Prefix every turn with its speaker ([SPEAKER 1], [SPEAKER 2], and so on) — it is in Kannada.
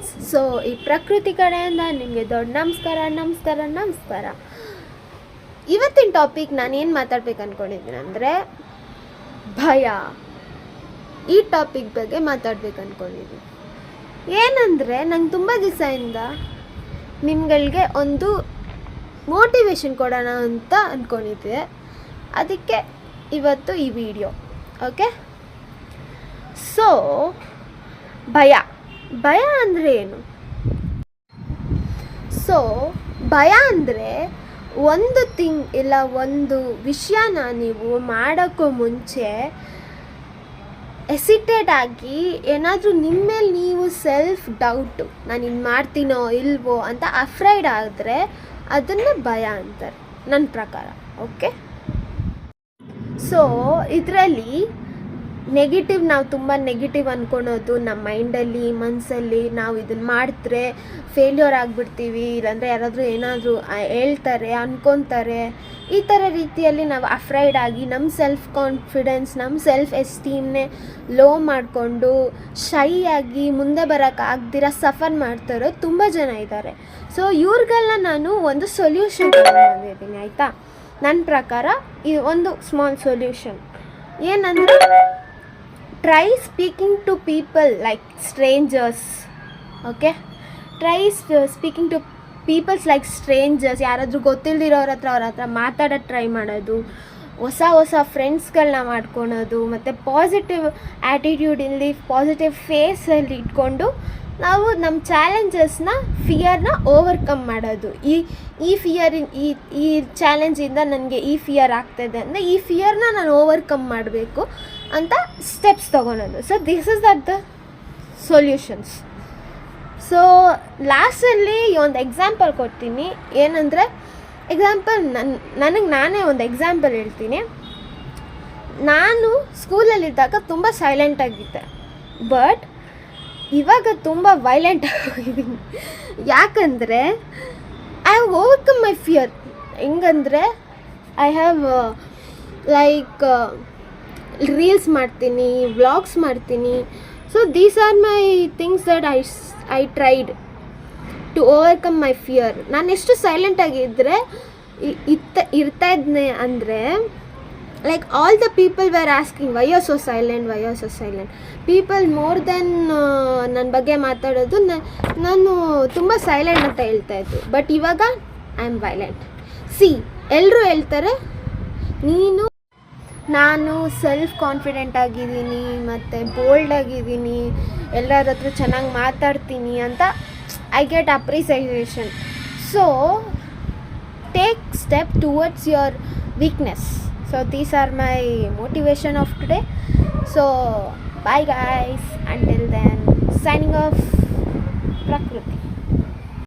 [SPEAKER 1] ಫ್ರೆಂಡ್ಸ್. ಸೊ ಈ ಪ್ರಕೃತಿ ಕಡೆಯಿಂದ ನಿಮಗೆ ದೊಡ್ಡ ನಮಸ್ಕಾರ. ಇವತ್ತಿನ ಟಾಪಿಕ್ ನಾನು ಏನು ಮಾತಾಡ್ಬೇಕು ಅಂದ್ಕೊಂಡಿದ್ದೀನಿ ಅಂದರೆ ಭಯ. ಈ ಟಾಪಿಕ್ ಬಗ್ಗೆ ಮಾತಾಡ್ಬೇಕು ಅಂದ್ಕೊಂಡಿದ್ದೀನಿ. ಏನಂದರೆ ನಂಗೆ ತುಂಬ ದಿವಸದಿಂದ ನಿಮ್ಗಳಿಗೆ ಒಂದು ಮೋಟಿವೇಶನ್ ಕೊಡೋಣ ಅಂತ ಅಂದ್ಕೊಂಡಿದ್ದೆ. ಅದಕ್ಕೆ ಇವತ್ತು ಈ ವಿಡಿಯೋ. ಓಕೆ, ಸೊ ಭಯ ಅಂದರೆ ಏನು? ಸೊ ಭಯ ಅಂದರೆ ಒಂದು ಇಲ್ಲ ಒಂದು ವಿಷಯನ ನೀವು ಮಾಡೋಕ್ಕೂ ಮುಂಚೆ ಎಸಿಟೇಟ್ ಆಗಿ ಏನಾದರೂ ನಿಮ್ಮ ಮೇಲೆ ನೀವು ಸೆಲ್ಫ್ ಡೌಟು, ನಾನು ಇನ್ನು ಮಾಡ್ತೀನೋ ಇಲ್ವೋ ಅಂತ ಅಫ್ರೈಡ್ ಆದರೆ ಅದನ್ನು ಭಯ ಅಂತಾರೆ ನನ್ನ ಪ್ರಕಾರ. ಓಕೆ, ಸೊ ಇದರಲ್ಲಿ ನೆಗೆಟಿವ್, ನಾವು ತುಂಬ ನೆಗೆಟಿವ್ ಅಂದ್ಕೊಳೋದು ನಮ್ಮ ಮೈಂಡಲ್ಲಿ, ಮನಸ್ಸಲ್ಲಿ ನಾವು ಇದನ್ನು ಮಾಡಿದ್ರೆ ಫೇಲ್ಯೂರ್ ಆಗಿಬಿಡ್ತೀವಿ, ಇಲ್ಲಾಂದರೆ ಯಾರಾದರೂ ಏನಾದರೂ ಹೇಳ್ತಾರೆ ಅಂದ್ಕೊತಾರೆ, ಈ ಥರ ರೀತಿಯಲ್ಲಿ ನಾವು ಅಫ್ರೈಡ್ ಆಗಿ ನಮ್ಮ ಸೆಲ್ಫ್ ಕಾನ್ಫಿಡೆನ್ಸ್, ನಮ್ಮ ಸೆಲ್ಫ್ ಎಸ್ಟೀಮ್ನೇ ಲೋ ಮಾಡಿಕೊಂಡು ಶೈ ಆಗಿ ಮುಂದೆ ಬರೋಕ್ಕಾಗ್ದಿರ ಸಫರ್ ಮಾಡ್ತಾರೋ ತುಂಬ ಜನ ಇದ್ದಾರೆ. ಸೊ ಇವ್ರಿಗೆಲ್ಲ ನಾನು ಒಂದು ಸೊಲ್ಯೂಷನ್ ಬಂದಿದ್ದೀನಿ, ಆಯಿತಾ? ನನ್ನ ಪ್ರಕಾರ ಈ ಒಂದು ಸ್ಮಾಲ್ ಸೊಲ್ಯೂಷನ್ ಏನಂದರೆ, try speaking to people like strangers. Okay, try speaking to peoples like strangers. ಯಾರಾದರೂ ಗೊತ್ತಿಲ್ಲದಿರೋರ ಹತ್ರ ಮಾತಾಡೋದು ಟ್ರೈ ಮಾಡೋದು, ಹೊಸ ಫ್ರೆಂಡ್ಸ್ಗಳನ್ನ ಮಾಡ್ಕೊಳೋದು, ಮತ್ತು ಪಾಸಿಟಿವ್ ಆ್ಯಟಿಟ್ಯೂಡಿಂದ ಪಾಸಿಟಿವ್ ಫೇಸಲ್ಲಿ ಇಟ್ಕೊಂಡು ನಾವು ನಮ್ಮ ಚಾಲೆಂಜಸ್ನ, ಫಿಯರ್ನ ಓವರ್ಕಮ್ ಮಾಡೋದು. ಈ ಈ ಚಾಲೆಂಜಿಂದ ನನಗೆ ಈ ಫಿಯರ್ ಆಗ್ತಾಯಿದೆ ಅಂದರೆ ಈ ಫಿಯರ್ನ ನಾನು ಓವರ್ಕಮ್ ಮಾಡಬೇಕು ಅಂತ ಸ್ಟೆಪ್ಸ್ ತೊಗೊಳೋದು. So this is the solutions. So ಲಾಸ್ಟಲ್ಲಿ ಒಂದು ಎಕ್ಸಾಂಪಲ್ ಕೊಡ್ತೀನಿ. ಏನಂದರೆ, ಎಕ್ಸಾಂಪಲ್ ನನಗೆ ನಾನೇ ಒಂದು ಎಕ್ಸಾಂಪಲ್ ಹೇಳ್ತೀನಿ. ನಾನು ಸ್ಕೂಲಲ್ಲಿದ್ದಾಗ ತುಂಬ ಸೈಲೆಂಟಾಗಿದ್ದೆ, ಬಟ್ ಇವಾಗ ತುಂಬ ವೈಲೆಂಟ್ ಆಗಿದ್ದೀನಿ. ಯಾಕಂದರೆ I have overcome my fear. ಹೆಂಗಂದರೆ, ಐ ಹ್ಯಾವ್ ಲೈಕ್ ರೀಲ್ಸ್ ಮಾಡ್ತೀನಿ, ವ್ಲಾಗ್ಸ್ ಮಾಡ್ತೀನಿ. So these are my things that I tried to overcome my fear. ನಾನು ಎಷ್ಟು ಸೈಲೆಂಟಾಗಿದ್ದರೆ ಇರ್ತಾ ಇದ್ದೆ ಅಂದರೆ, like all the people were asking why you're so silent. People more than ನನ್ನ ಬಗ್ಗೆ ಮಾತಾಡೋದು ನಾನು ತುಂಬ ಸೈಲೆಂಟ್ ಅಂತ ಹೇಳ್ತಾ ಇತ್ತು. ಬಟ್ ಇವಾಗ ಐ ಆಮ್ ವೈಲೆಂಟ್. ಎಲ್ಲರೂ ಹೇಳ್ತಾರೆ ನಾನು ಸೆಲ್ಫ್ ಕಾನ್ಫಿಡೆಂಟ್ ಆಗಿದ್ದೀನಿ ಮತ್ತು ಬೋಲ್ಡ್ ಆಗಿದ್ದೀನಿ, ಎಲ್ಲರ ಹತ್ರ ಚೆನ್ನಾಗಿ ಮಾತಾಡ್ತೀನಿ ಅಂತ I get appreciation. So take step towards your weakness. So these are my motivation of today. So bye guys, until then, signing off, Prakriti.